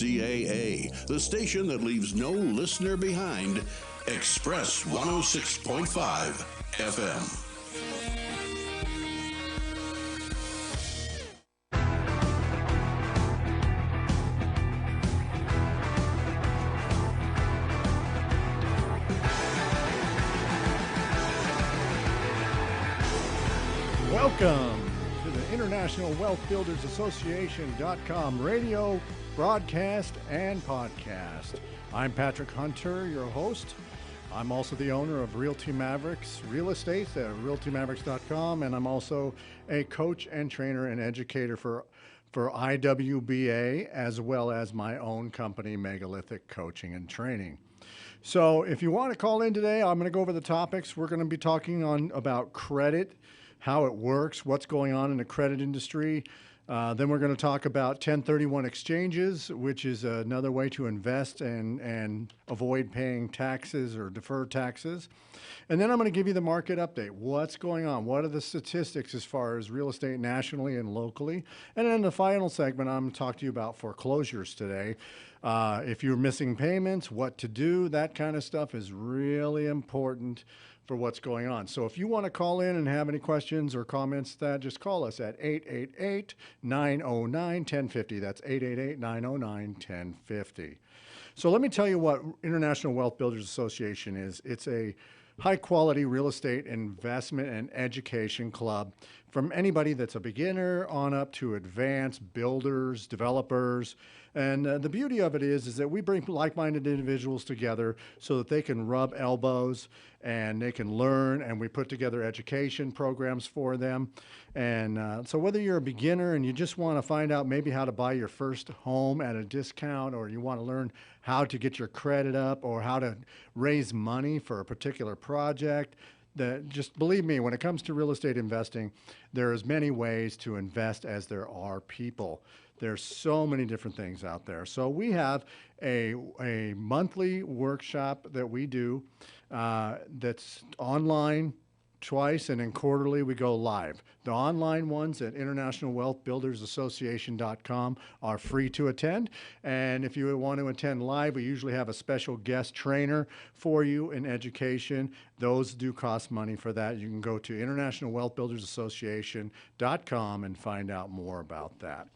KCAA, the station that leaves no listener behind, Express 106.5 FM. Welcome to the International Wealth Builders Association.com radio, broadcast, and podcast. I'm Patrick Hunter, your host. I'm also the owner of Realty Mavericks Real Estate at realtymavericks.com, and I'm also a coach and trainer and educator for IWBA, as well as my own company, Megalithic Coaching and Training. So if you want to call in today, I'm going to go over the topics. We're going to be talking about credit, how it works, what's going on in the credit industry. Then we're going to talk about 1031 exchanges, which is another way to invest and avoid paying taxes or defer taxes. And then I'm going to give you the market update. What's going on? What are the statistics as far as real estate nationally and locally? And then in the final segment, I'm going to talk to you about foreclosures today. If you're missing payments, what to do, that kind of stuff is really important for what's going on. So if you want to call in and have any questions or comments, just call us at 888-909-1050. That's 888-909-1050. So let me tell you what International Wealth Builders Association is. It's a high-quality real estate investment and education club from anybody that's a beginner on up to advanced builders, developers. And the beauty of it is that we bring like-minded individuals together so that they can rub elbows and they can learn, and we put together education programs for them. And so whether you're a beginner and you just want to find out maybe how to buy your first home at a discount, or you want to learn how to get your credit up, or how to raise money for a particular project, just believe me, when it comes to real estate investing, there are as many ways to invest as there are people. There's so many different things out there. So we have a monthly workshop that we do that's online twice, and then quarterly we go live. The online ones at internationalwealthbuildersassociation.com are free to attend. And if you want to attend live, we usually have a special guest trainer for you in education. Those do cost money for that. You can go to internationalwealthbuildersassociation.com and find out more about that.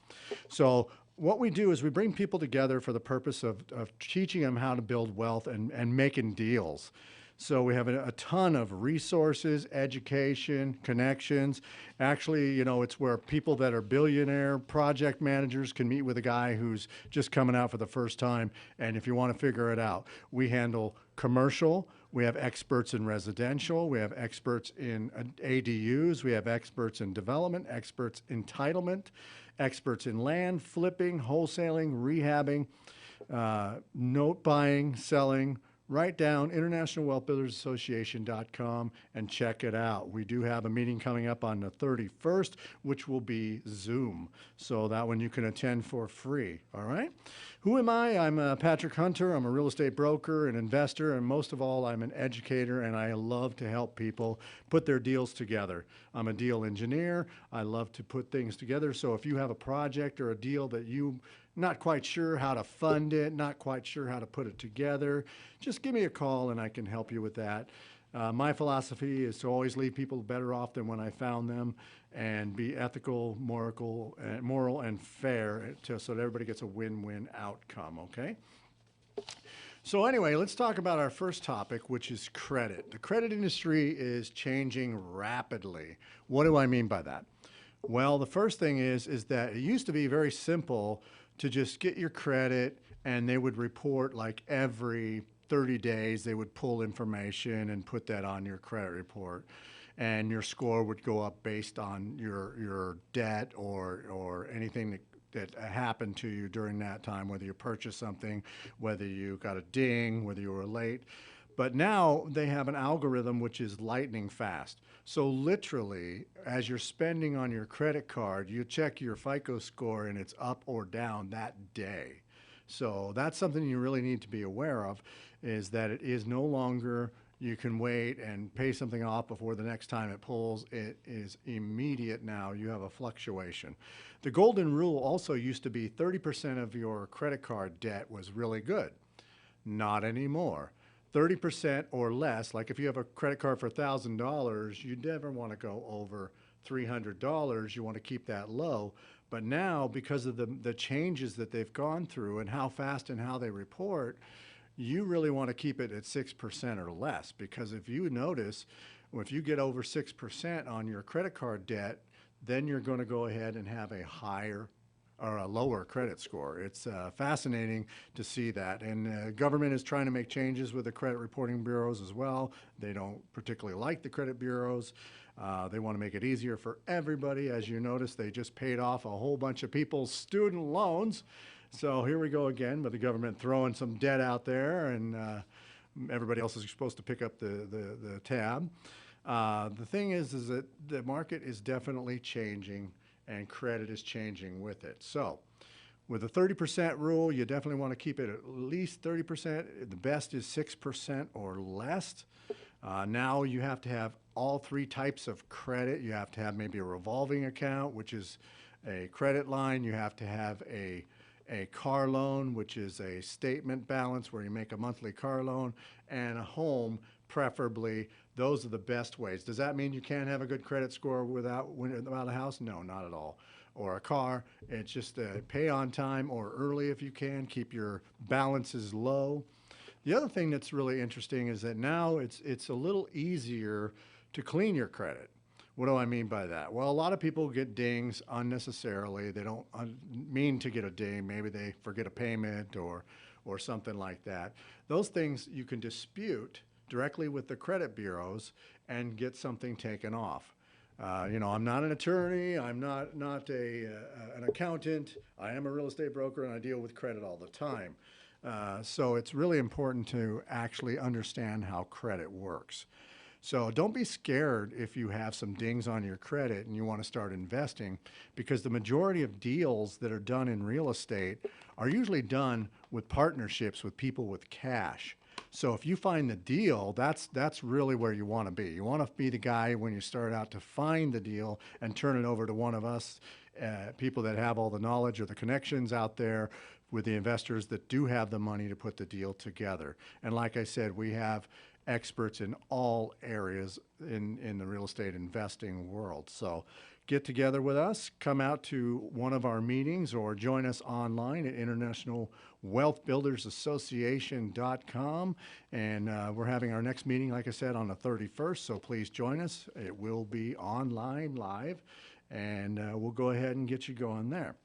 So what we do is we bring people together for the purpose of teaching them how to build wealth and making deals. So we have a ton of resources, education, connections. Actually, it's where people that are billionaire project managers can meet with a guy who's just coming out for the first time. And if you want to figure it out, we handle commercial. We have experts in residential. We have experts in ADUs. We have experts in development, experts in entitlement, experts in land, flipping, wholesaling, rehabbing, note buying, selling. Write down internationalwealthbuildersassociation.com and check it out. We do have a meeting coming up on the 31st, which will be Zoom. So that one you can attend for free, all right? Who am I? I'm Patrick Hunter. I'm a real estate broker, an investor, and most of all, I'm an educator, and I love to help people put their deals together. I'm a deal engineer. I love to put things together. So if you have a project or a deal that you not quite sure how to fund it, not quite sure how to put it together, just give me a call and I can help you with that. My philosophy is to always leave people better off than when I found them, and be ethical, moral, and fair so that everybody gets a win-win outcome, okay? So anyway, let's talk about our first topic, which is credit. The credit industry is changing rapidly. What do I mean by that? Well, the first thing is that it used to be very simple to just get your credit, and they would report like every 30 days, they would pull information and put that on your credit report. And your score would go up based on your debt or anything that happened to you during that time, whether you purchased something, whether you got a ding, whether you were late. But now they have an algorithm which is lightning fast. So literally, as you're spending on your credit card, you check your FICO score and it's up or down that day. So that's something you really need to be aware of, is that it is no longer you can wait and pay something off before the next time it pulls. It is immediate now. You have a fluctuation. The golden rule also used to be 30% of your credit card debt was really good. Not anymore. 30% or less, like if you have a credit card for $1,000, you never want to go over $300. You want to keep that low. But now, because of the changes that they've gone through and how fast and how they report, you really want to keep it at 6% or less, because if you notice, if you get over 6% on your credit card debt, then you're going to go ahead and have a higher or a lower credit score. It's fascinating to see that. And government is trying to make changes with the credit reporting bureaus as well. They don't particularly like the credit bureaus. They want to make it easier for everybody. As you notice, they just paid off a whole bunch of people's student loans. So here we go again with the government throwing some debt out there, and everybody else is supposed to pick up the tab. The thing is that the market is definitely changing, and credit is changing with it. So with the 30% rule, you definitely want to keep it at least 30%. The best is 6% or less. Now you have to have all three types of credit. You have to have maybe a revolving account, which is a credit line. You have to have a car loan, which is a statement balance where you make a monthly car loan, and a home, preferably. Those are the best ways. Does that mean you can't have a good credit score without a house? No, not at all. Or a car. It's just pay on time or early if you can. Keep your balances low. The other thing that's really interesting is that now it's a little easier to clean your credit. What do I mean by that? Well, a lot of people get dings unnecessarily. They don't mean to get a ding. Maybe they forget a payment or something like that. Those things you can dispute directly with the credit bureaus and get something taken off. I'm not an attorney. I'm not an accountant. I am a real estate broker, and I deal with credit all the time. So it's really important to actually understand how credit works. So don't be scared if you have some dings on your credit and you want to start investing, because the majority of deals that are done in real estate are usually done with partnerships with people with cash. So if you find the deal, that's really where you want to be. You want to be the guy when you start out to find the deal and turn it over to one of us, people that have all the knowledge or the connections out there with the investors that do have the money to put the deal together. And like I said, we have experts in all areas in the real estate investing world. So get together with us, come out to one of our meetings, or join us online at internationalwealthbuildersassociation.com. And we're having our next meeting, like I said, on the 31st, so please join us. It will be online live, and we'll go ahead and get you going there.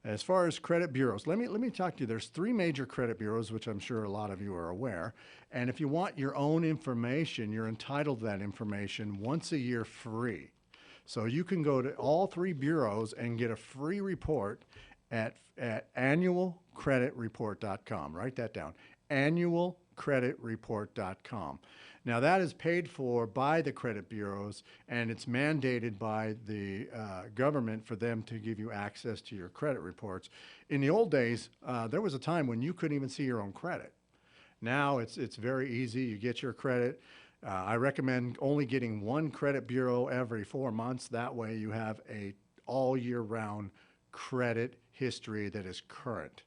As far as credit bureaus, let me talk to you. There's three major credit bureaus, which I'm sure a lot of you are aware. And if you want your own information, you're entitled to that information once a year free. So you can go to all three bureaus and get a free report at annualcreditreport.com. Write that down, annualcreditreport.com. Now that is paid for by the credit bureaus, and it's mandated by the government for them to give you access to your credit reports. In the old days, there was a time when you couldn't even see your own credit. Now it's very easy. You get your credit. I recommend only getting one credit bureau every 4 months. That way you have a all year round credit history that is current.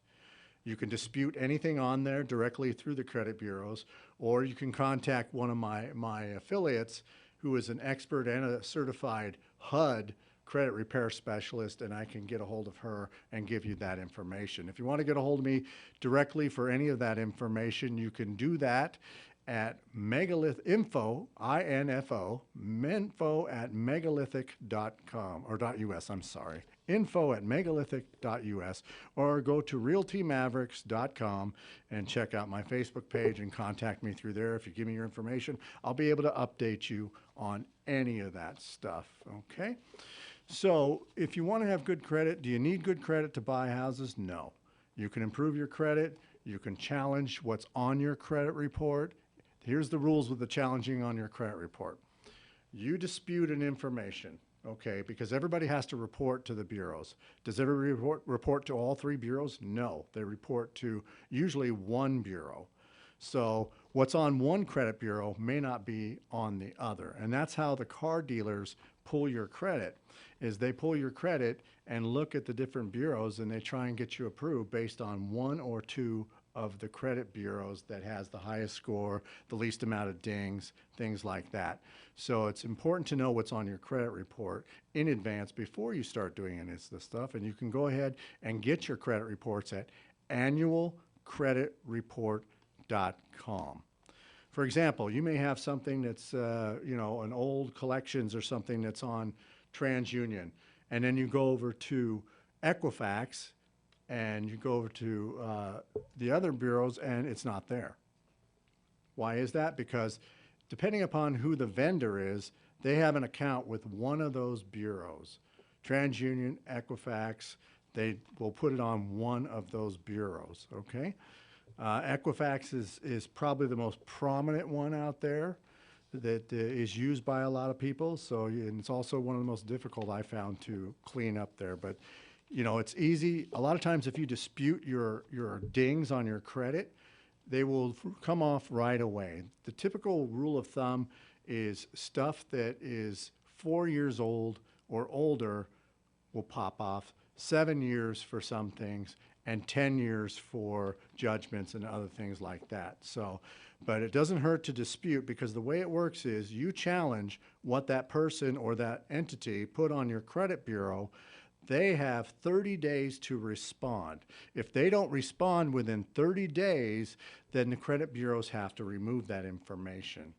You can dispute anything on there directly through the credit bureaus, or you can contact one of my affiliates who is an expert and a certified HUD credit repair specialist, and I can get a hold of her and give you that information. If you want to get a hold of me directly for any of that information, you can do that at info at megalithic.com or .us, I'm sorry. Info at megalithic.us, or go to realtymavericks.com and check out my Facebook page and contact me through there. If you give me your information, I'll be able to update you on any of that stuff, okay? So if you want to have good credit, do you need good credit to buy houses? No. You can improve your credit. You can challenge what's on your credit report. Here's the rules with the challenging on your credit report. You dispute an information, okay, because everybody has to report to the bureaus. Does everybody report to all three bureaus? No, they report to usually one bureau. So What's on one credit bureau may not be on the other. And that's how the car dealers pull your credit, is they pull your credit and look at the different bureaus, and they try and get you approved based on one or two of the credit bureaus that has the highest score, the least amount of dings, things like that. So it's important to know what's on your credit report in advance before you start doing any of this stuff. And you can go ahead and get your credit reports at annualcreditreport.com. For example, you may have something that's, an old collections or something that's on TransUnion, and then you go over to Equifax and you go over to the other bureaus and it's not there. Why is that? Because depending upon who the vendor is, they have an account with one of those bureaus. TransUnion, Equifax, they will put it on one of those bureaus, okay? Equifax is probably the most prominent one out there that is used by a lot of people. So, and it's also one of the most difficult I found to clean up there. But, it's easy. A lot of times if you dispute your dings on your credit, they will come off right away. The typical rule of thumb is stuff that is 4 years old or older will pop off, 7 years for some things, and 10 years for judgments and other things like that. So, but it doesn't hurt to dispute, because the way it works is you challenge what that person or that entity put on your credit bureau. They have 30 days to respond. If they don't respond within 30 days, then the credit bureaus have to remove that information.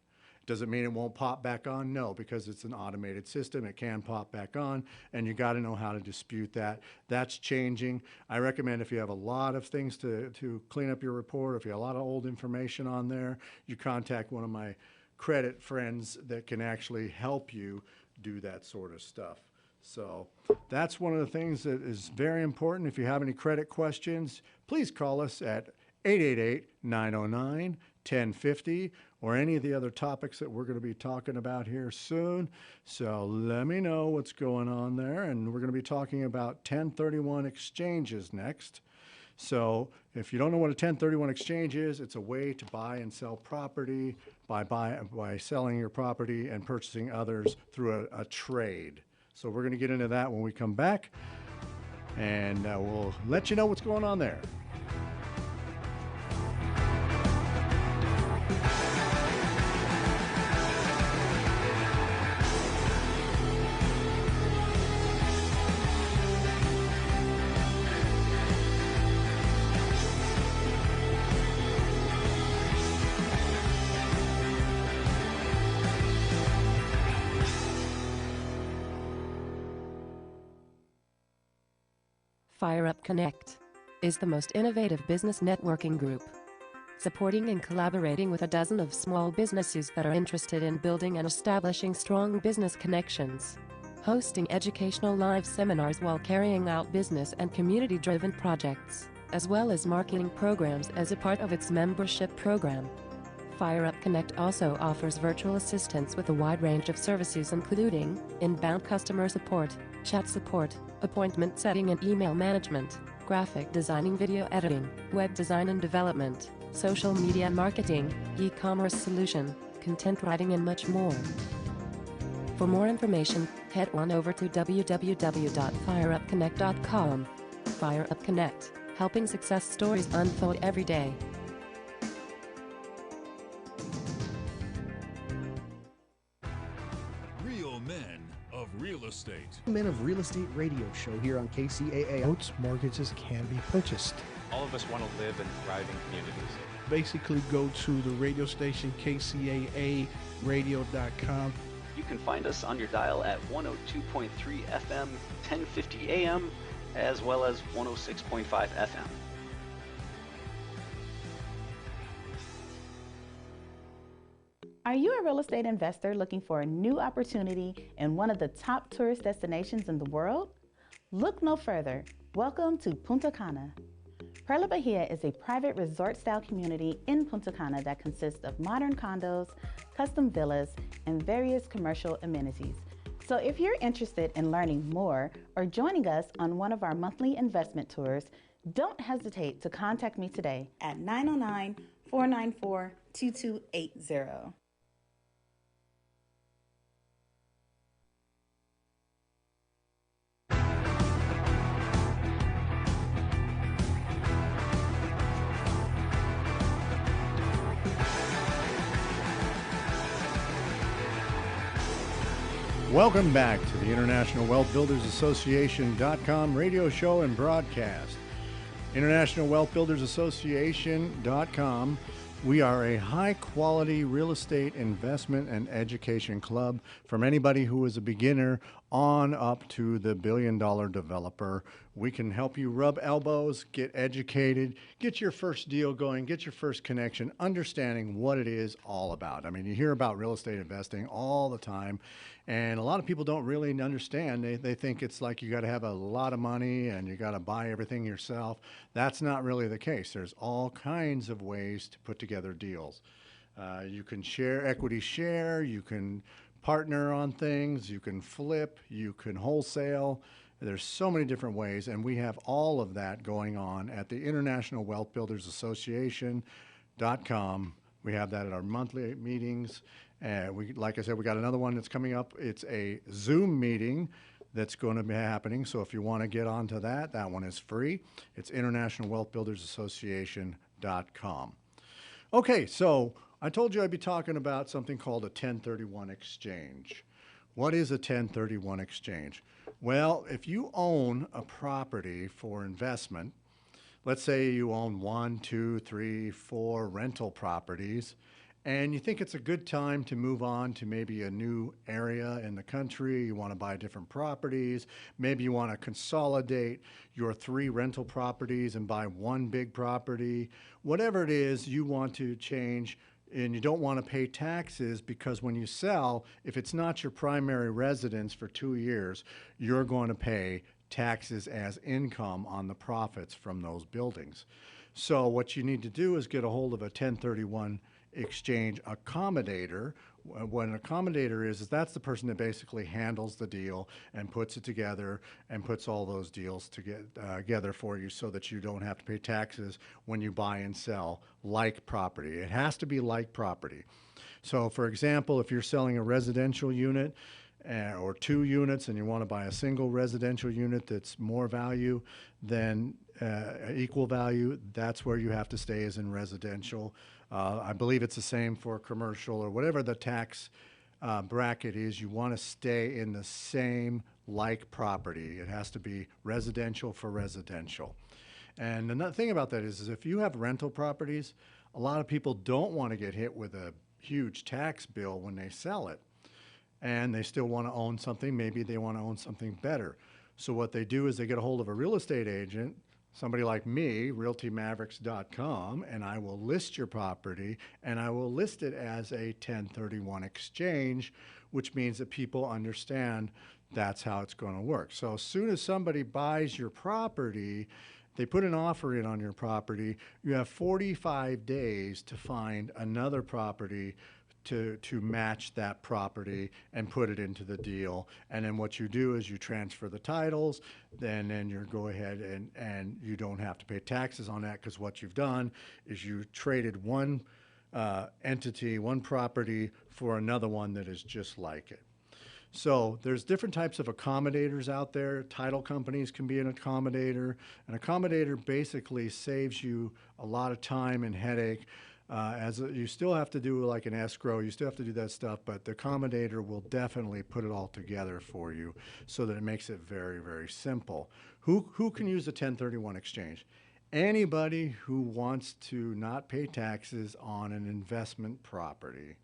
Does it mean it won't pop back on? No, because it's an automated system. It can pop back on, and you got to know how to dispute that. That's changing. I recommend, if you have a lot of things to clean up your report, if you have a lot of old information on there, you contact one of my credit friends that can actually help you do that sort of stuff. So that's one of the things that is very important. If you have any credit questions, please call us at 888-909-1050, or any of the other topics that we're going to be talking about here soon. So let me know what's going on there. And we're going to be talking about 1031 exchanges next. So if you don't know what a 1031 exchange is, it's a way to buy and sell property by selling your property and purchasing others through a trade. So we're going to get into that when we come back, and we'll let you know what's going on there. Fire Up Connect is the most innovative business networking group, supporting and collaborating with a dozen of small businesses that are interested in building and establishing strong business connections, hosting educational live seminars while carrying out business and community-driven projects, as well as marketing programs as a part of its membership program. Fire Up Connect also offers virtual assistance with a wide range of services, including inbound customer support, chat support, appointment setting and email management, graphic designing, video editing, web design and development, social media marketing, e-commerce solution, content writing, and much more. For more information, head on over to www.fireupconnect.com. Fire Up Connect, helping success stories unfold every day. Real men of real estate. Men of Real Estate radio show here on KCAA. Boats, mortgages can be purchased. All of us want to live in thriving communities. Basically, go to the radio station, KCAA radio.com. You can find us on your dial at 102.3 FM, 1050 AM, as well as 106.5 FM. Are you a real estate investor looking for a new opportunity in one of the top tourist destinations in the world? Look no further. Welcome to Punta Cana. Perla Bahia is a private resort-style community in Punta Cana that consists of modern condos, custom villas, and various commercial amenities. So if you're interested in learning more or joining us on one of our monthly investment tours, don't hesitate to contact me today at 494-2280. Welcome back to the International Wealth Builders Association.com radio show and broadcast. International Wealth Builders Association.com. We are a high-quality real estate investment and education club from anybody who is a beginner on up to the billion-dollar developer. We can help you rub elbows, get educated, get your first deal going, get your first connection, understanding what it is all about. I mean, you hear about real estate investing all the time, and a lot of people don't really understand. They think it's like you got to have a lot of money and you got to buy everything yourself. That's not really the case. There's all kinds of ways to put together deals. You can equity share, you can partner on things, you can flip, you can wholesale. There's so many different ways, and we have all of that going on at the International Wealth Builders Association.com. We have that at our monthly meetings. Like I said, we got another one that's coming up. It's a Zoom meeting that's going to be happening. So if you want to get onto that, that one is free. It's International Wealth Builders Association.com. Okay, so I told you I'd be talking about something called a 1031 exchange. What is a 1031 exchange? Well, if you own a property for investment, let's say you own 1, 2, 3, 4 rental properties, and you think it's a good time to move on to maybe a new area in the country, you want to buy different properties, maybe you want to consolidate your 3 rental properties and buy 1 big property, whatever it is you want to change, and you don't want to pay taxes because when you sell, if it's not your primary residence for 2 years, you're going to pay taxes as income on the profits from those buildings. So what you need to do is get a hold of a 1031 exchange accommodator. What an accommodator is that's the person that basically handles the deal and puts it together and puts all those deals together for you so that you don't have to pay taxes when you buy and sell like property. It has to be like property. So for example, if you're selling a residential unit or 2 units and you want to buy a single residential unit that's more value than equal value, that's where you have to stay as in residential. I believe it's the same for commercial or whatever the tax bracket is. You want to stay in the same like property. It has to be residential for residential. And another thing about that is if you have rental properties, a lot of people don't want to get hit with a huge tax bill when they sell it. And they still want to own something. Maybe they want to own something better. So what they do is they get a hold of a real estate agent, somebody like me, realtymavericks.com, and I will list your property, and I will list it as a 1031 exchange, which means that people understand that's how it's going to work. So as soon as somebody buys your property, they put an offer in on your property, you have 45 days to find another property to match that property and put it into the deal. And then what you do is you transfer the titles, then you go ahead and you don't have to pay taxes on that because what you've done is you traded one entity, one property for another one that is just like it. So there's different types of accommodators out there. Title companies can be an accommodator. An accommodator basically saves you a lot of time and headache. You still have to do like an escrow, you still have to do that stuff, but the accommodator will definitely put it all together for you so that it makes it very, very simple. Who can use a 1031 exchange? Anybody who wants to not pay taxes on an investment property.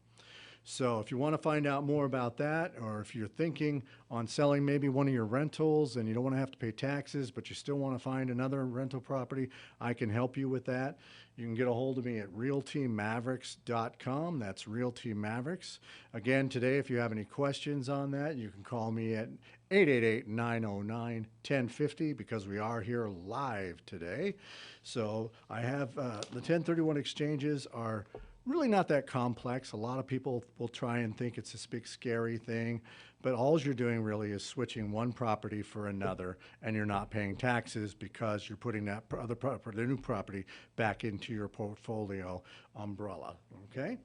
So if you want to find out more about that, or if you're thinking on selling maybe one of your rentals and you don't want to have to pay taxes, but you still want to find another rental property, I can help you with that. You can get a hold of me at realtymavericks.com. That's Realty Mavericks. Again, today, if you have any questions on that, you can call me at 888-909-1050 because we are here live today. So I have the 1031 exchanges are really not that complex. A lot of people will try and think it's this big scary thing, but all you're doing really is switching one property for another, and you're not paying taxes because you're putting that other property, the new property, back into your portfolio umbrella, okay?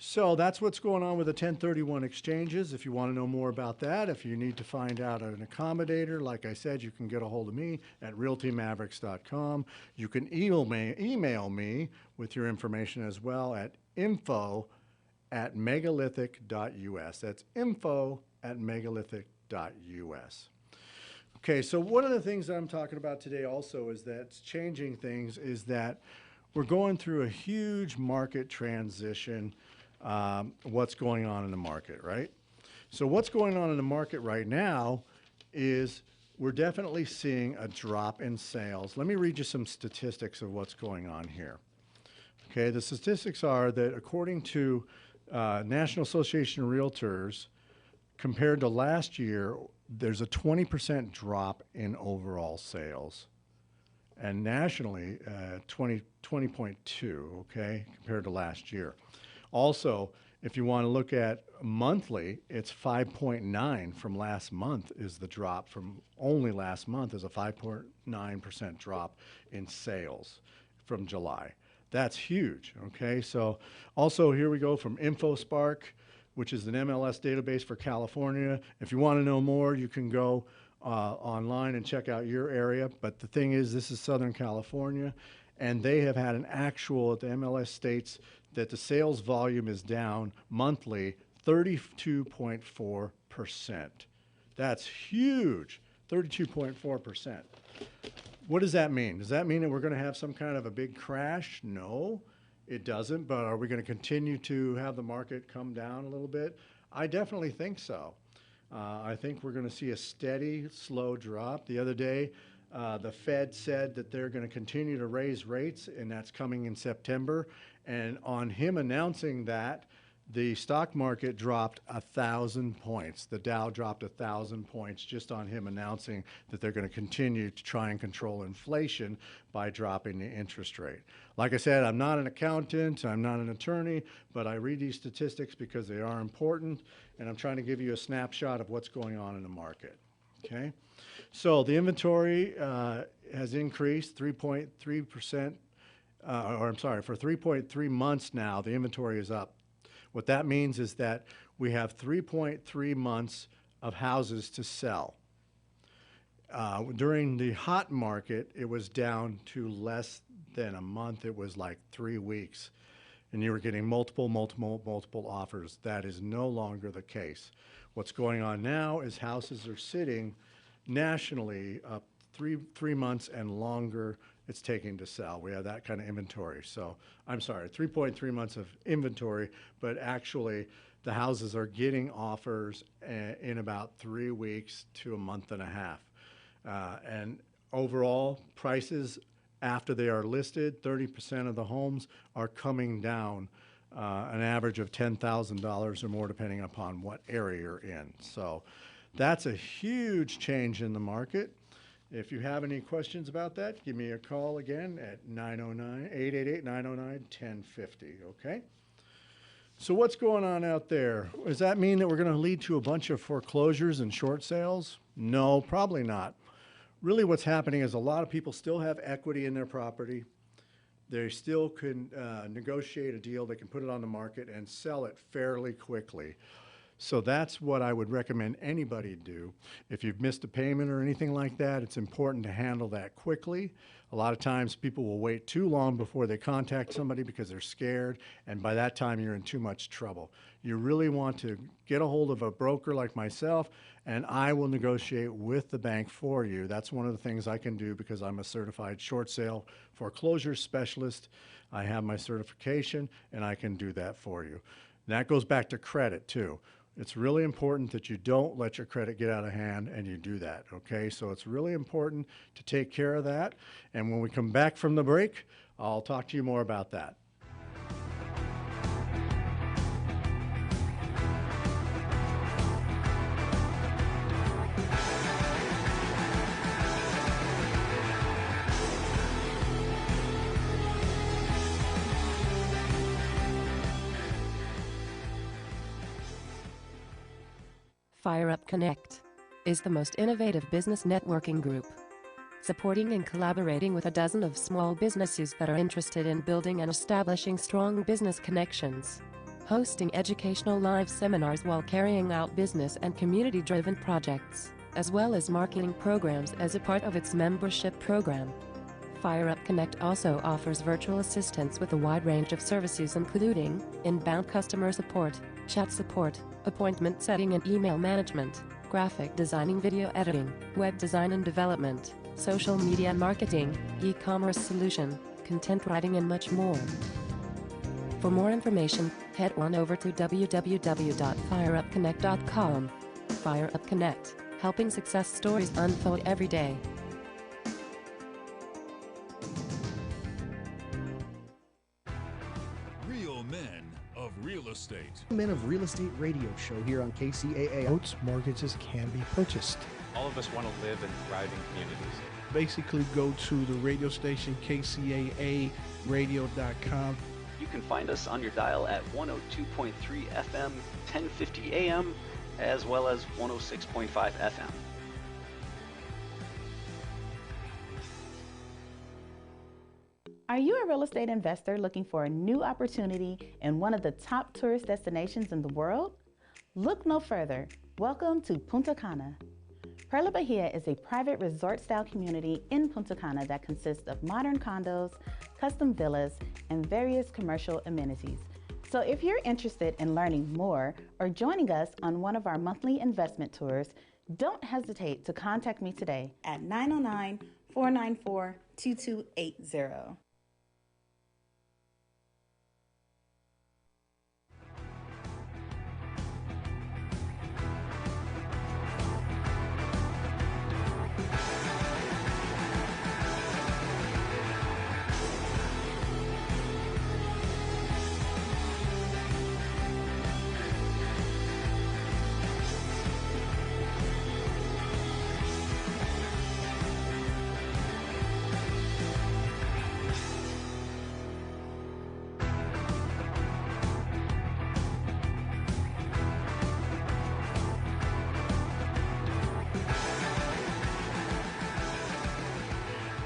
So that's what's going on with the 1031 exchanges. If you want to know more about that, if you need to find out an accommodator, like I said, you can get a hold of me at realtymavericks.com. You can email me with your information as well at info@megalithic.us. That's info@megalithic.us. Okay, so one of the things that I'm talking about today also is that's changing things is that we're going through a huge market transition. What's going on in the market, right? So what's going on in the market right now is we're definitely seeing a drop in sales. Let me read you some statistics of what's going on here. Okay, the statistics are that according to National Association of Realtors, compared to last year, there's a 20% drop in overall sales. And nationally, 20.2, okay, compared to last year. Also, if you want to look at monthly, it's 5.9 from last month is the drop from only last month is a 5.9% drop in sales from July. That's huge, okay? So also here we go from InfoSpark, which is an MLS database for California. If you want to know more, you can go online and check out your area. But the thing is, this is Southern California, and they have had an actual at the MLS states that the sales volume is down monthly 32.4%. That's huge, 32.4%. What does that mean? Does that mean that we're going to have some kind of a big crash? No, it doesn't. But are we going to continue to have the market come down a little bit? I definitely think so. I think we're going to see a steady, slow drop. The other day, the Fed said that they're going to continue to raise rates, and that's coming in September. And on him announcing that, the stock market dropped 1,000 points. The Dow dropped 1,000 points just on him announcing that they're going to continue to try and control inflation by dropping the interest rate. Like I said, I'm not an accountant, I'm not an attorney, but I read these statistics because they are important, and I'm trying to give you a snapshot of what's going on in the market. Okay? So the inventory has increased 3.3%, for 3.3 months now, the inventory is up. What that means is that we have 3.3 months of houses to sell. During the hot market, it was down to less than a month. It was like 3 weeks, and you were getting multiple offers. That is no longer the case. What's going on now is houses are sitting nationally up three months and longer it's taking to sell. We have that kind of inventory. So I'm sorry, 3.3 months of inventory, but actually the houses are getting offers in about 3 weeks to a month and a half. And overall prices after they are listed, 30% of the homes are coming down an average of $10,000 or more depending upon what area you're in. So that's a huge change in the market. If you have any questions about that, give me a call again at 888-909-1050, okay? So what's going on out there? Does that mean that we're going to lead to a bunch of foreclosures and short sales? No, probably not. Really what's happening is a lot of people still have equity in their property. They still can negotiate a deal. They can put it on the market and sell it fairly quickly. So that's what I would recommend anybody do. If you've missed a payment or anything like that, it's important to handle that quickly. A lot of times people will wait too long before they contact somebody because they're scared, and by that time you're in too much trouble. You really want to get a hold of a broker like myself, and I will negotiate with the bank for you. That's one of the things I can do because I'm a certified short sale foreclosure specialist. I have my certification, and I can do that for you. That goes back to credit too. It's really important that you don't let your credit get out of hand, and you do that, okay? So it's really important to take care of that. And when we come back from the break, I'll talk to you more about that. FireUp Connect is the most innovative business networking group, supporting and collaborating with a dozen of small businesses that are interested in building and establishing strong business connections, hosting educational live seminars while carrying out business and community-driven projects, as well as marketing programs as a part of its membership program. FireUp Connect also offers virtual assistance with a wide range of services including inbound customer support, chat support, appointment setting and email management, graphic designing, video editing, web design and development, social media marketing, e-commerce solution, content writing and much more. For more information, head on over to www.fireupconnect.com. FireUp Connect, helping success stories unfold every day. Real men of real estate. Men of Real Estate radio show here on KCAA. Boats, mortgages can be purchased. All of us want to live in thriving communities. Basically, go to the radio station KCAA radio.com. You can find us on your dial at 102.3 FM, 1050 AM, as well as 106.5 FM. Are you a real estate investor looking for a new opportunity in one of the top tourist destinations in the world? Look no further. Welcome to Punta Cana. Perla Bahia is a private resort-style community in Punta Cana that consists of modern condos, custom villas, and various commercial amenities. So if you're interested in learning more or joining us on one of our monthly investment tours, don't hesitate to contact me today at 909-494-2280.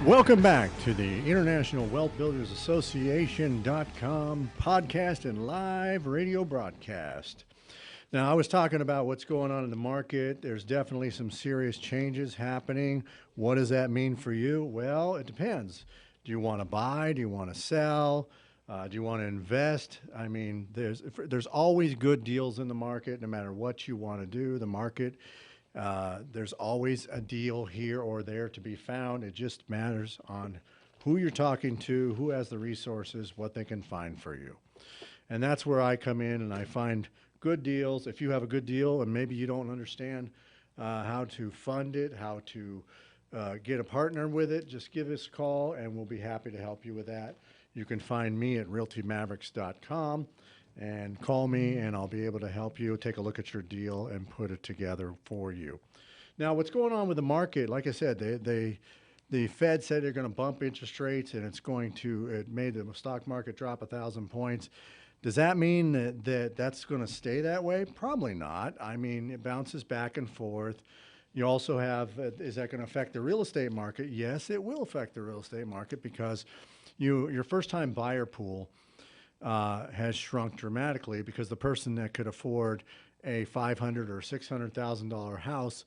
Welcome back to the International Wealth Builders Association.com podcast and live radio broadcast. Now, I was talking about what's going on in the market. There's definitely some serious changes happening. What does that mean for you? Well, it depends. Do you want to buy? Do you want to sell? Do you want to invest? I mean, there's always good deals in the market, no matter what you want to do. The market, there's always a deal here or there to be found. It just matters on who you're talking to, who has the resources, what they can find for you. And that's where I come in and I find good deals. If you have a good deal and maybe you don't understand how to fund it, how to get a partner with it, just give us a call and we'll be happy to help you with that. You can find me at realtymavericks.com and call me and I'll be able to help you take a look at your deal and put it together for you. Now, what's going on with the market? Like I said, the Fed said they're going to bump interest rates and it made the stock market drop 1,000 points. Does that mean that's going to stay that way? Probably not. I mean, it bounces back and forth. You also have, is that going to affect the real estate market? Yes, it will affect the real estate market because your first-time buyer pool has shrunk dramatically because the person that could afford a $500,000 or $600,000 house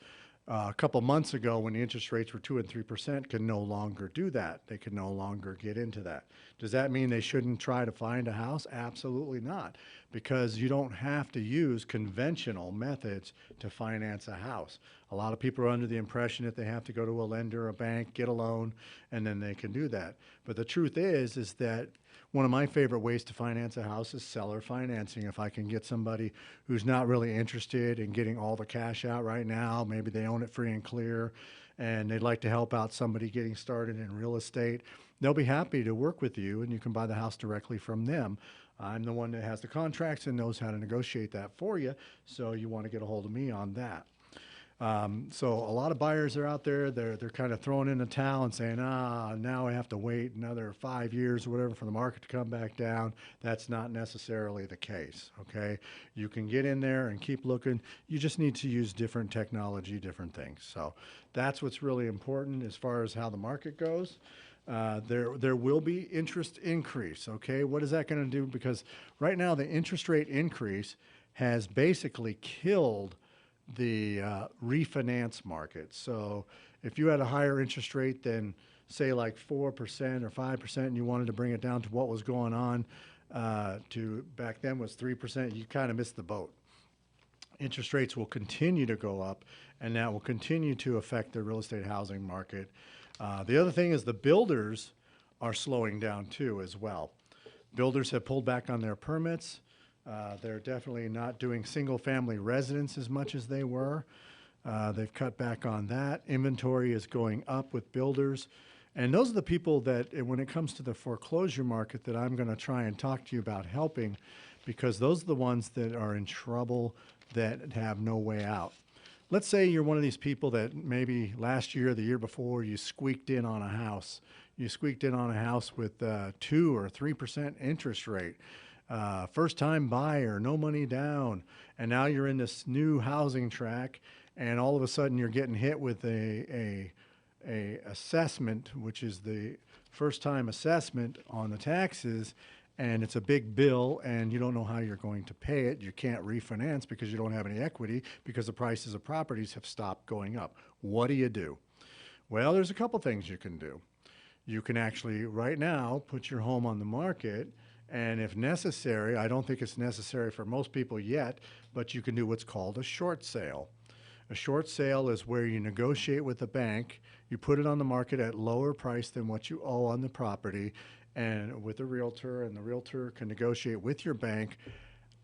a couple months ago when the interest rates were 2 and 3% can no longer do that. They can no longer get into that. Does that mean they shouldn't try to find a house? Absolutely not, because you don't have to use conventional methods to finance a house. A lot of people are under the impression that they have to go to a lender, a bank, get a loan, and then they can do that. But the truth is that one of my favorite ways to finance a house is seller financing. If I can get somebody who's not really interested in getting all the cash out right now, maybe they own it free and clear, and they'd like to help out somebody getting started in real estate, they'll be happy to work with you, and you can buy the house directly from them. I'm the one that has the contracts and knows how to negotiate that for you, so you want to get a hold of me on that. So a lot of buyers are out there. They're kind of throwing in the towel and saying, now I have to wait another 5 years or whatever for the market to come back down. That's not necessarily the case. Okay, you can get in there and keep looking. You just need to use different technology, different things. So that's what's really important as far as how the market goes. There will be interest increase. Okay, what is that going to do? Because right now the interest rate increase has basically killed the refinance market. So if you had a higher interest rate than say like 4% or 5% and you wanted to bring it down to what was going on to back then was 3%, you kind of missed the boat. Interest rates will continue to go up, and that will continue to affect the real estate housing market. The other thing is the builders are slowing down too as well. Builders have pulled back on their permits. They're definitely not doing single-family residence as much as they were. They've cut back on that. Inventory is going up with builders. And those are the people that, when it comes to the foreclosure market, that I'm going to try and talk to you about helping, because those are the ones that are in trouble, that have no way out. Let's say you're one of these people that maybe last year, the year before, you squeaked in on a house. You squeaked in on a house with 2 or 3% interest rate. First-time buyer, no money down, and now you're in this new housing track, and all of a sudden you're getting hit with a assessment, which is the first-time assessment on the taxes, and it's a big bill, and you don't know how you're going to pay it. You can't refinance because you don't have any equity because the prices of properties have stopped going up. What do? Well, there's a couple things you can do. You can actually, right now, put your home on the market. And if necessary, I don't think it's necessary for most people yet, but you can do what's called a short sale. A short sale is where you negotiate with the bank, you put it on the market at lower price than what you owe on the property, and with a realtor, and the realtor can negotiate with your bank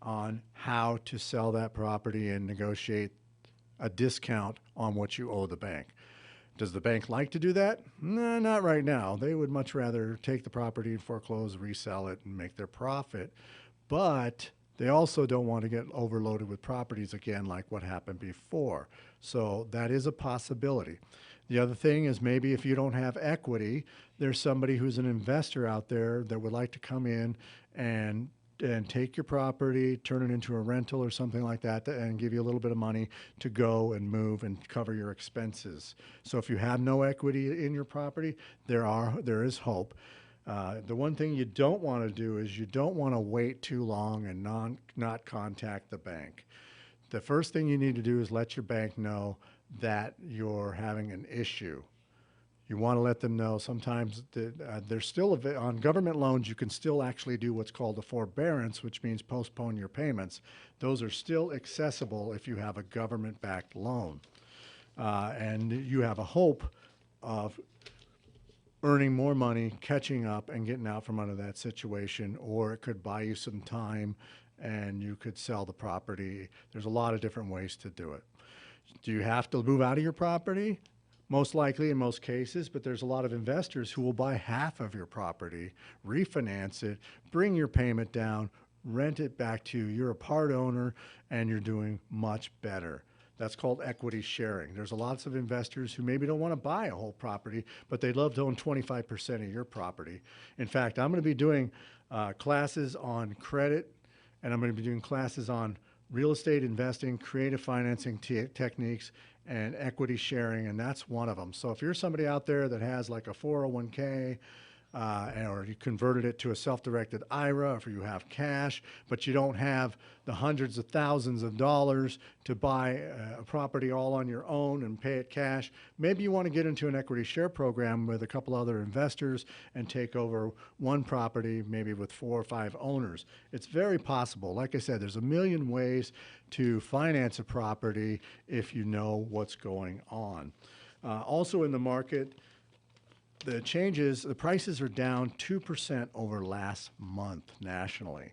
on how to sell that property and negotiate a discount on what you owe the bank. Does the bank like to do that? No, not right now. They would much rather take the property and foreclose, resell it, and make their profit. But they also don't want to get overloaded with properties again like what happened before. So that is a possibility. The other thing is, maybe if you don't have equity, there's somebody who's an investor out there that would like to come in and take your property, turn it into a rental or something like that, and give you a little bit of money to go and move and cover your expenses. So if you have no equity in your property, there is hope. The one thing you don't want to do is you don't want to wait too long and not contact the bank. The first thing you need to do is let your bank know that you're having an issue. You want to let them know. Sometimes there's still on government loans, you can still actually do what's called a forbearance, which means postpone your payments. Those are still accessible if you have a government-backed loan. And you have a hope of earning more money, catching up, and getting out from under that situation, or it could buy you some time and you could sell the property. There's a lot of different ways to do it. Do you have to move out of your property? Most likely in most cases, but there's a lot of investors who will buy half of your property, refinance it, bring your payment down, rent it back to you. You're a part owner and you're doing much better. That's called equity sharing. There's lots of investors who maybe don't want to buy a whole property, but they'd love to own 25% of your property. In fact, I'm going to be doing classes on credit, and I'm going to be doing classes on real estate investing, creative financing techniques, and equity sharing, and that's one of them. So if you're somebody out there that has like a 401k, or you converted it to a self-directed IRA, or you have cash, but you don't have the hundreds of thousands of dollars to buy a property all on your own and pay it cash, maybe you want to get into an equity share program with a couple other investors and take over one property, maybe with 4 or 5 owners. It's very possible. Like I said, there's a million ways to finance a property if you know what's going on. Also in the market, the prices are down 2% over last month nationally.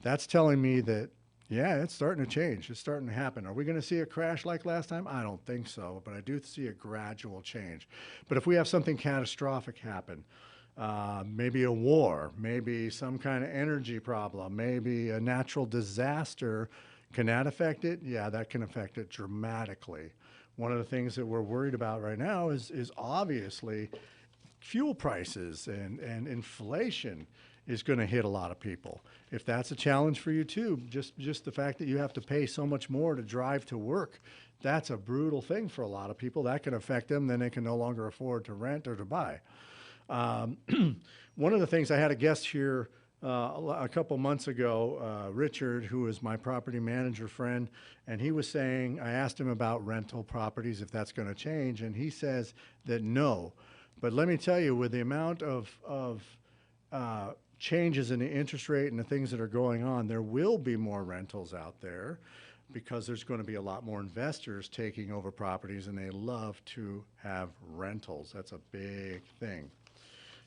That's telling me that, yeah, it's starting to change. It's starting to happen. Are we going to see a crash like last time? I don't think so, but I do see a gradual change. But if we have something catastrophic happen, maybe a war, maybe some kind of energy problem, maybe a natural disaster, can that affect it? Yeah, that can affect it dramatically. One of the things that we're worried about right now is obviously fuel prices and inflation is going to hit a lot of people. If that's a challenge for you too, just the fact that you have to pay so much more to drive to work, that's a brutal thing for a lot of people. That can affect them. Then they can no longer afford to rent or to buy. One of the things, I had a guest here a couple months ago, Richard, who is my property manager friend, and he was saying, I asked him about rental properties, if that's going to change, and he says that no. But let me tell you, with the amount of changes in the interest rate and the things that are going on, there will be more rentals out there because there's going to be a lot more investors taking over properties, and they love to have rentals. That's a big thing.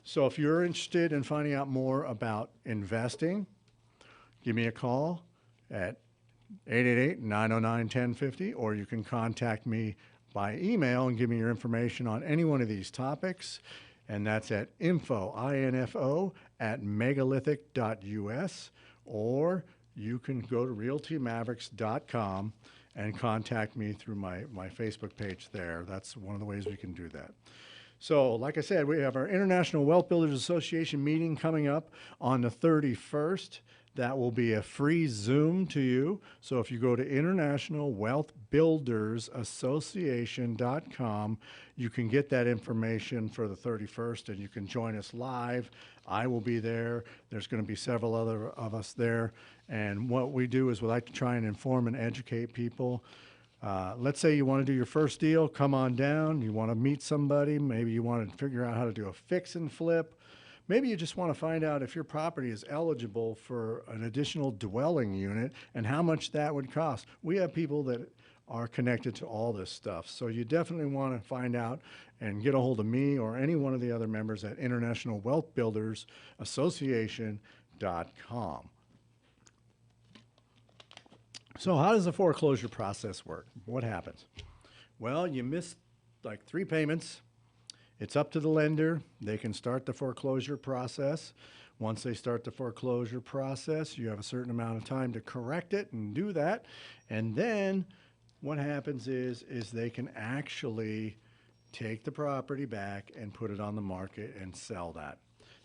So if you're interested in finding out more about investing, give me a call at 888-909-1050, or you can contact me by email and give me your information on any one of these topics. And that's at info at megalithic.us, or you can go to realtymavericks.com and contact me through my Facebook page there. That's one of the ways we can do that. So, like I said, we have our International Wealth Builders Association meeting coming up on the 31st. That will be a free Zoom to you. So if you go to internationalwealthbuildersassociation.com, you can get that information for the 31st, and you can join us live. I will be there. There's going to be several other of us there. And what we do is we like to try and inform and educate people. Let's say you want to do your first deal, come on down. You want to meet somebody. Maybe you want to figure out how to do a fix and flip. Maybe you just want to find out if your property is eligible for an additional dwelling unit and how much that would cost. We have people that are connected to all this stuff. So you definitely want to find out and get a hold of me or any one of the other members at International Wealth Builders Association.com. So how does the foreclosure process work? What happens? Well, you missed like 3 payments. It's up to the lender. They can start the foreclosure process. Once they start the foreclosure process, you have a certain amount of time to correct it and do that. And then what happens is they can actually take the property back and put it on the market and sell that.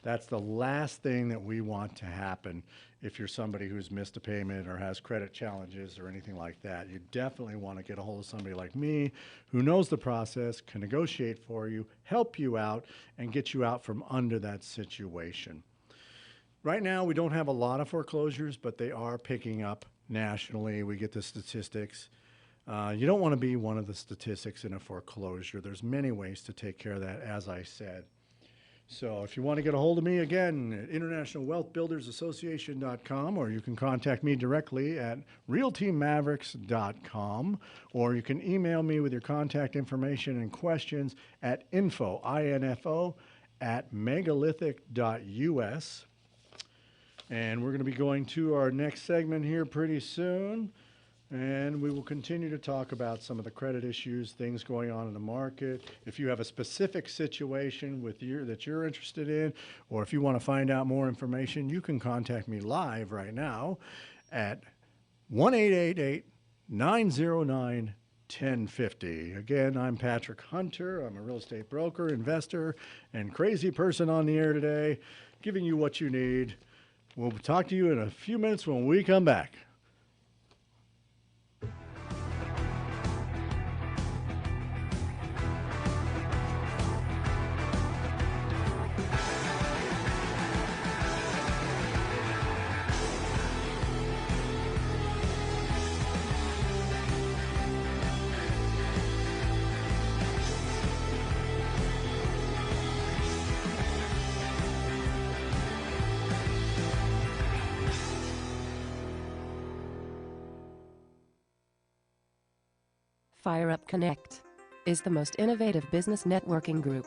That's the last thing that we want to happen if you're somebody who's missed a payment or has credit challenges or anything like that. You definitely want to get a hold of somebody like me who knows the process, can negotiate for you, help you out, and get you out from under that situation. Right now, we don't have a lot of foreclosures, but they are picking up nationally. We get the statistics. You don't want to be one of the statistics in a foreclosure. There's many ways to take care of that, as I said. So if you want to get a hold of me, again, at internationalwealthbuildersassociation.com, or you can contact me directly at realtymavericks.com, or you can email me with your contact information and questions at info at megalithic.us. And we're going to be going to our next segment here pretty soon. And we will continue to talk about some of the credit issues, things going on in the market. If you have a specific situation that you're interested in, or if you want to find out more information, you can contact me live right now at 1-888-909-1050. Again, I'm Patrick Hunter. I'm a real estate broker, investor, and crazy person on the air today, giving you what you need. We'll talk to you in a few minutes when we come back. Fire Up Connect is the most innovative business networking group,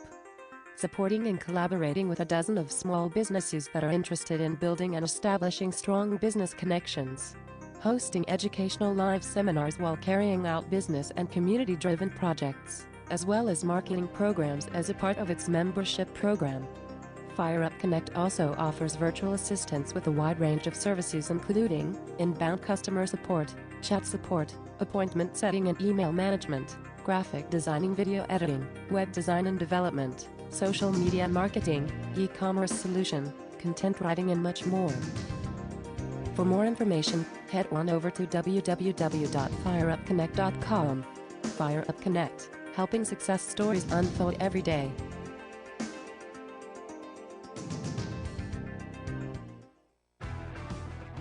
supporting and collaborating with a dozen of small businesses that are interested in building and establishing strong business connections, hosting educational live seminars while carrying out business and community-driven projects, as well as marketing programs as a part of its membership program. Fire Up Connect also offers virtual assistance with a wide range of services including inbound customer support, chat support, appointment setting and email management. graphic designing, video editing, web design and development, social media marketing, e-commerce solution, content writing and much more. For more information, head on over to www.fireupconnect.com. Fire Up Connect, helping success stories unfold every day.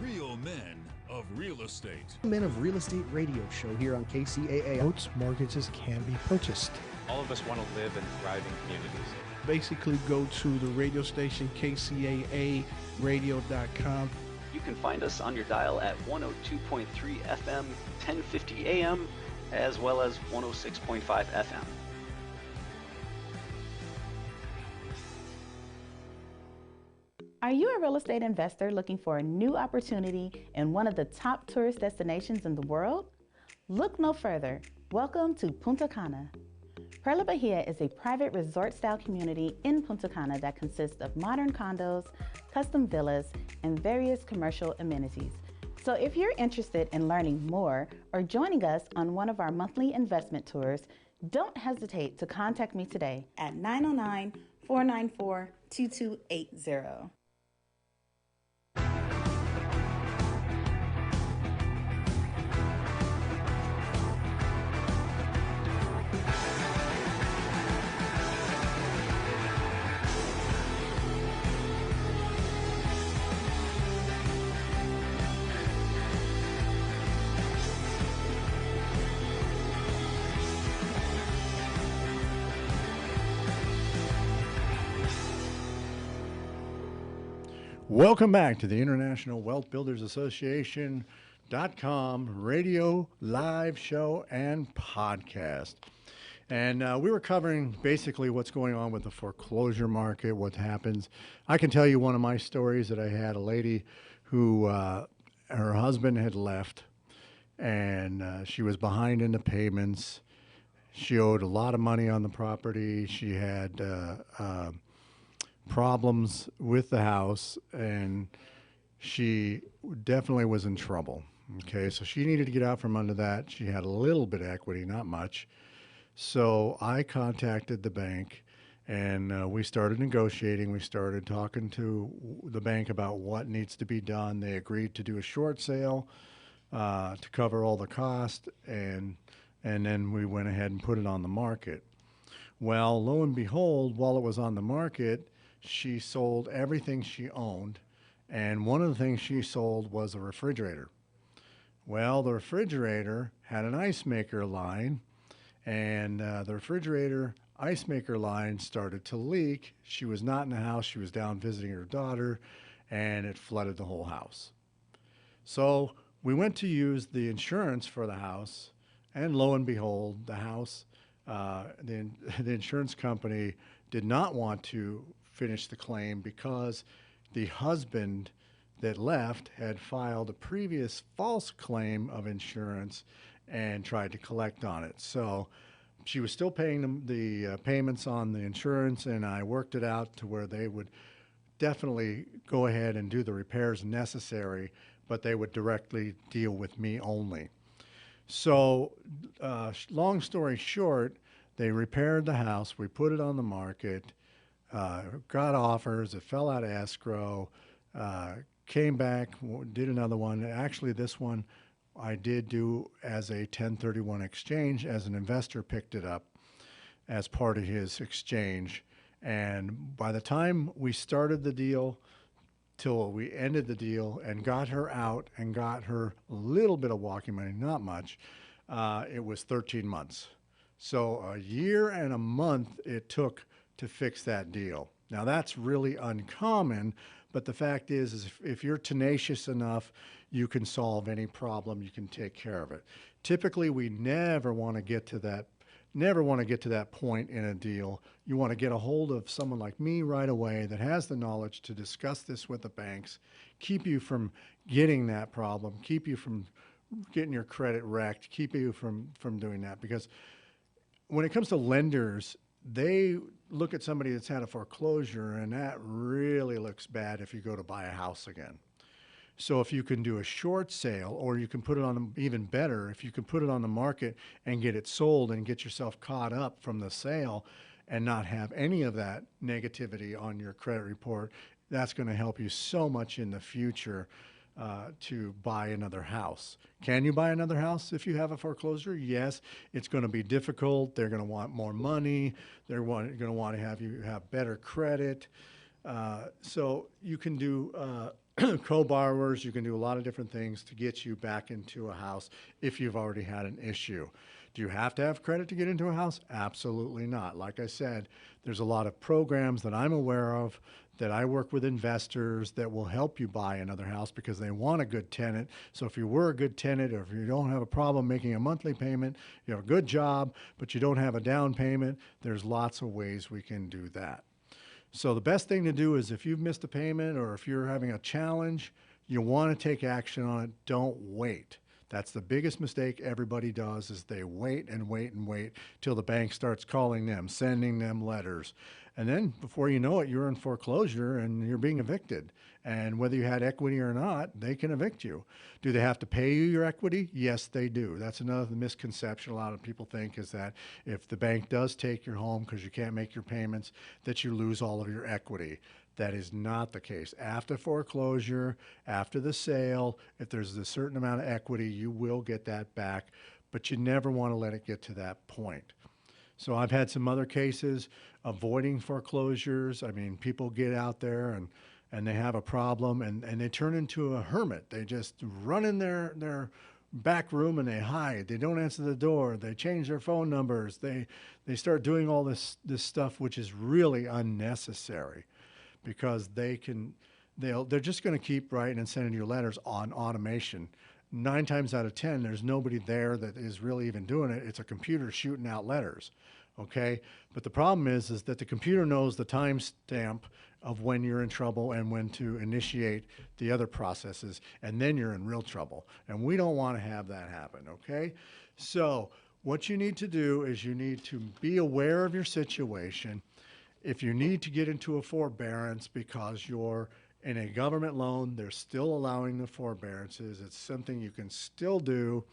Real men of real estate. Men of Real Estate radio show here on KCAA. Boats, mortgages can be purchased. All of us want to live in thriving communities. Basically, go to the radio station KCAA radio.com. You can find us on your dial at 102.3 FM, 1050 AM, as well as 106.5 FM. Are you a real estate investor looking for a new opportunity in one of the top tourist destinations in the world? Look no further. Welcome to Punta Cana. Perla Bahia is a private resort-style community in Punta Cana that consists of modern condos, custom villas, and various commercial amenities. So if you're interested in learning more or joining us on one of our monthly investment tours, don't hesitate to contact me today at 909-494-2280. Welcome back to the International Wealth Builders Association.com radio live show and podcast. And we were covering basically what's going on with the foreclosure market, what happens. I can tell you one of my stories that I had a lady who her husband had left and she was behind in the payments. She owed a lot of money on the property. She had problems with the house, and she definitely was in trouble. Okay, so she needed to get out from under that. She had a little bit of equity, not much. So I contacted the bank, and we started negotiating. We started talking to the bank about what needs to be done. They agreed to do a short sale to cover all the cost, and then we went ahead and put it on the market. Well, lo and behold, while it was on the market, she sold everything she owned, and one of the things she sold was a refrigerator. Well, the refrigerator had an ice maker line, and the refrigerator ice maker line started to leak. She was not in the house. She was down visiting her daughter, and it flooded the whole house. So we went to use the insurance for the house, and lo and behold, the house, the insurance company did not want to finish the claim because the husband that left had filed a previous false claim of insurance and tried to collect on it. So she was still paying the payments on the insurance, and I worked it out to where they would definitely go ahead and do the repairs necessary, but they would directly deal with me only. So long story short, they repaired the house. We put it on the market. Got offers, it fell out of escrow, came back, did another one. Actually, this one I did do as a 1031 exchange, as an investor picked it up as part of his exchange. And by the time we started the deal till we ended the deal and got her out and got her a little bit of walking money, not much, it was 13 months. So a year and a month it took to fix that deal. Now that's really uncommon, but the fact is if you're tenacious enough, you can solve any problem, you can take care of it. Typically, we never want to get to that point in a deal. You want to get a hold of someone like me right away that has the knowledge to discuss this with the banks, keep you from getting that problem, keep you from getting your credit wrecked, keep you from doing that. Because when it comes to lenders, they look at somebody that's had a foreclosure, and that really looks bad if you go to buy a house again. So if you can do a short sale, or you can put it on, even better, if you can put it on the market and get it sold and get yourself caught up from the sale and not have any of that negativity on your credit report, that's going to help you so much in the future to buy another house. Can you buy another house if you have a foreclosure? Yes. It's going to be difficult. They're going to want more money. They're going to want to have you have better credit. So you can do co-borrowers. You can do a lot of different things to get you back into a house if you've already had an issue. Do you have to have credit to get into a house? Absolutely not. Like I said, there's a lot of programs that I'm aware of that I work with investors that will help you buy another house because they want a good tenant. So if you were a good tenant, or if you don't have a problem making a monthly payment, you have a good job, but you don't have a down payment, there's lots of ways we can do that. So the best thing to do is, if you've missed a payment or if you're having a challenge, you want to take action on it. Don't wait. That's the biggest mistake everybody does, is they wait and wait and wait till the bank starts calling them, sending them letters. And then before you know it, you're in foreclosure and you're being evicted. And whether you had equity or not, they can evict you. Do they have to pay you your equity? Yes, they do. That's another misconception a lot of people think, is that if the bank does take your home because you can't make your payments, that you lose all of your equity. That is not the case. After foreclosure, after the sale, if there's a certain amount of equity, you will get that back, but you never want to let it get to that point. So I've had some other cases avoiding foreclosures. I mean, people get out there and they have a problem and they turn into a hermit. They just run in their back room and they hide. They don't answer the door. They change their phone numbers. They start doing all this stuff, which is really unnecessary, because they're just going to keep writing and sending you letters on automation. 9 times out of 10, there's nobody there that is really even doing it. It's a computer shooting out letters, okay? But the problem is that the computer knows the timestamp of when you're in trouble and when to initiate the other processes, and then you're in real trouble. And we don't want to have that happen, okay? So what you need to do is you need to be aware of your situation. If you need to get into a forbearance because you're in a government loan, they're still allowing the forbearances. It's something you can still do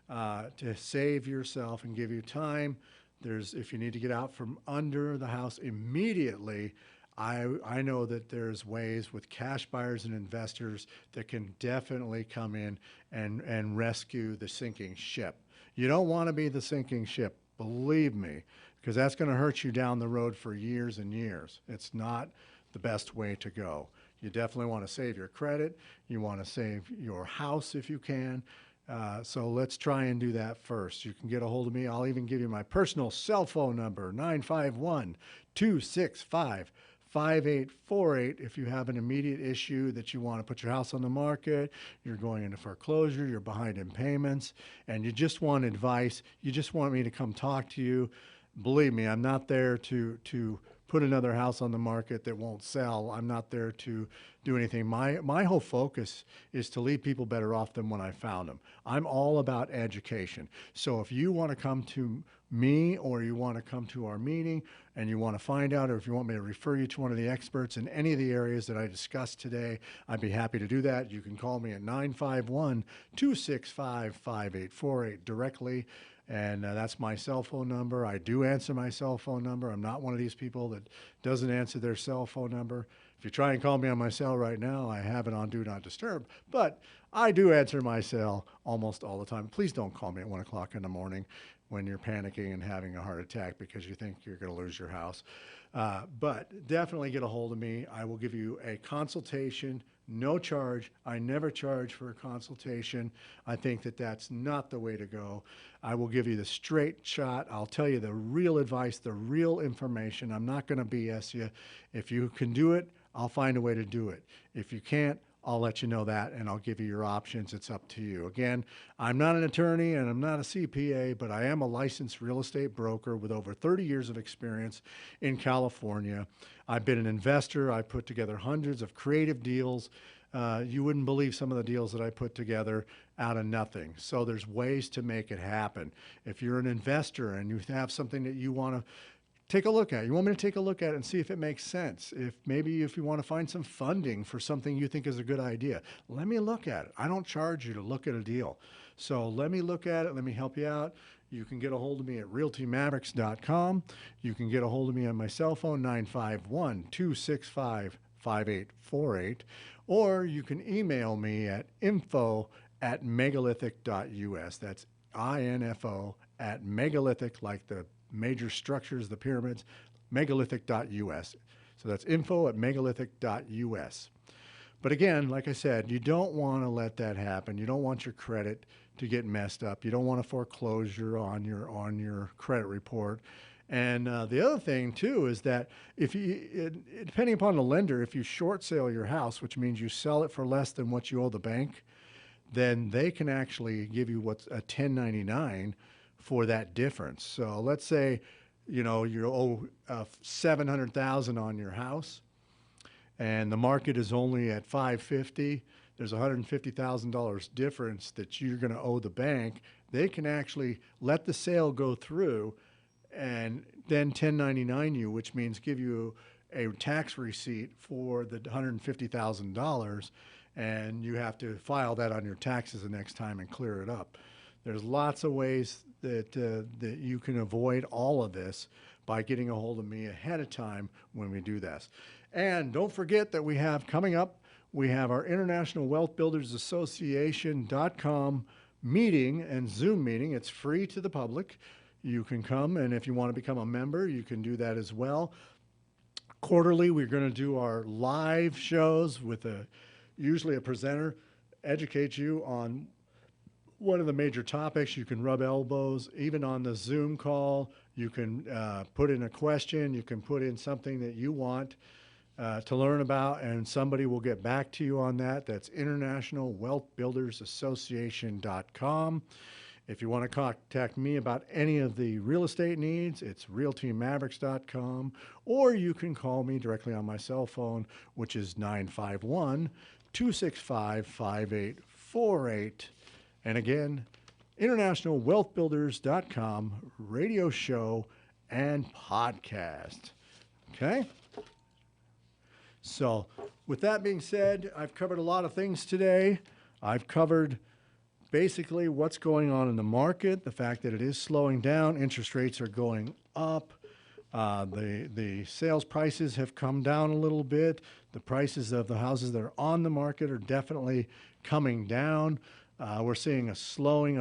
to save yourself and give you time. If you need to get out from under the house immediately, I know that there's ways with cash buyers and investors that can definitely come in and rescue the sinking ship. You don't want to be the sinking ship, believe me, because that's going to hurt you down the road for years and years. It's not the best way to go. You definitely want to save your credit. You want to save your house if you can. So let's try and do that first. You can get a hold of me. I'll even give you my personal cell phone number, 951-265-5848. If you have an immediate issue that you want to put your house on the market, you're going into foreclosure, you're behind in payments, and you just want advice, you just want me to come talk to you, believe me, I'm not there to put another house on the market that won't sell. I'm not there to do anything. My whole focus is to leave people better off than when I found them. I'm all about education. So if you want to come to me, or you want to come to our meeting and you want to find out, or if you want me to refer you to one of the experts in any of the areas that I discussed today, I'd be happy to do that. You can call me at 951-265-5848 directly. And that's my cell phone number. I do answer my cell phone number. I'm not one of these people that doesn't answer their cell phone number. If you try and call me on my cell right now, I have it on Do Not Disturb. But I do answer my cell almost all the time. Please don't call me at 1 o'clock in the morning when you're panicking and having a heart attack because you think you're going to lose your house. But definitely get a hold of me. I will give you a consultation. No charge. I never charge for a consultation. I think that that's not the way to go. I will give you the straight shot. I'll tell you the real advice, the real information. I'm not going to BS you. If you can do it, I'll find a way to do it. If you can't, I'll let you know that, and I'll give you your options. It's up to you. Again, I'm not an attorney and I'm not a CPA, but I am a licensed real estate broker with over 30 years of experience in California. I've been an investor. I put together hundreds of creative deals. You wouldn't believe some of the deals that I put together out of nothing. So there's ways to make it happen. If you're an investor and you have something that you want to take a look at it. You want me to take a look at it and see if it makes sense. If you want to find some funding for something you think is a good idea, let me look at it. I don't charge you to look at a deal. So let me look at it. Let me help you out. You can get a hold of me at realtymavericks.com. You can get a hold of me on my cell phone, 951-265-5848. Or you can email me at info@megalithic.us. That's info@megalithic, like the major structures, the pyramids, megalithic.us. So that's info@megalithic.us. But again, like I said, you don't want to let that happen. You don't want your credit to get messed up. You don't want a foreclosure on your credit report. And the other thing too is that if depending upon the lender, if you short sale your house, which means you sell it for less than what you owe the bank, then they can actually give you what's a 1099 for that difference. So let's say, you owe $700,000 on your house, and the market is only at $550,000. There's $150,000 difference that you're going to owe the bank. They can actually let the sale go through and then 1099 you, which means give you a tax receipt for the $150,000, and you have to file that on your taxes the next time and clear it up. There's lots of ways that you can avoid all of this by getting a hold of me ahead of time when we do this. And don't forget that we have coming up, we have our International Wealth Builders Association.com meeting and Zoom meeting. It's free to the public. You can come, and if you want to become a member, you can do that as well. Quarterly, we're going to do our live shows with usually a presenter, educate you on one of the major topics. You can rub elbows. Even on the Zoom call, you can put in a question. You can put in something that you want to learn about, and somebody will get back to you on that. That's International Wealth Builders Association.com. If you want to contact me about any of the real estate needs, it's realtymavericks.com, or you can call me directly on my cell phone, which is 951-265-5848. And again, internationalwealthbuilders.com, radio show and podcast. Okay? So with that being said, I've covered a lot of things today. I've covered basically what's going on in the market, the fact that it is slowing down, interest rates are going up, the sales prices have come down a little bit, the prices of the houses that are on the market are definitely coming down. We're seeing a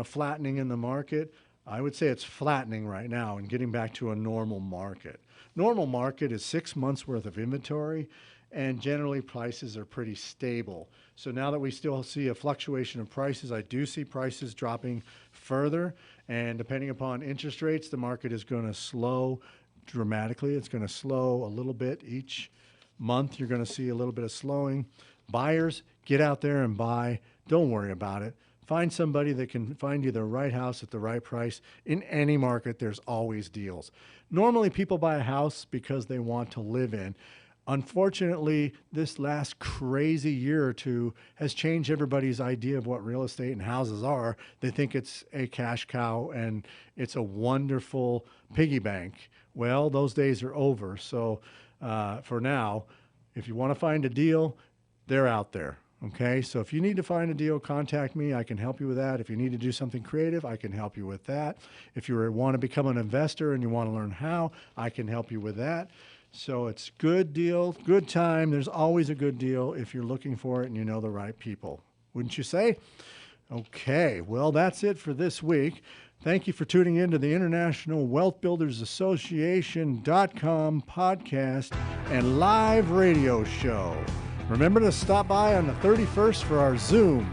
flattening in the market. I would say it's flattening right now and getting back to a normal market. Normal market is 6 months worth of inventory, and generally prices are pretty stable. So now that we still see a fluctuation of prices, I do see prices dropping further, and depending upon interest rates, the market is going to slow dramatically. It's going to slow a little bit each month. You're going to see a little bit of slowing. Buyers, get out there and buy. Don't worry about it. Find somebody that can find you the right house at the right price. In any market, there's always deals. Normally, people buy a house because they want to live in. Unfortunately, this last crazy year or two has changed everybody's idea of what real estate and houses are. They think it's a cash cow and it's a wonderful piggy bank. Well, those days are over. So for now, if you want to find a deal, they're out there. Okay, so if you need to find a deal, contact me. I can help you with that. If you need to do something creative, I can help you with that. If you want to become an investor and you want to learn how, I can help you with that. So it's good deal, good time. There's always a good deal if you're looking for it and you know the right people. Wouldn't you say? Okay, well, that's it for this week. Thank you for tuning in to the International Wealth Builders Association.com podcast and live radio show. Remember to stop by on the 31st for our Zoom.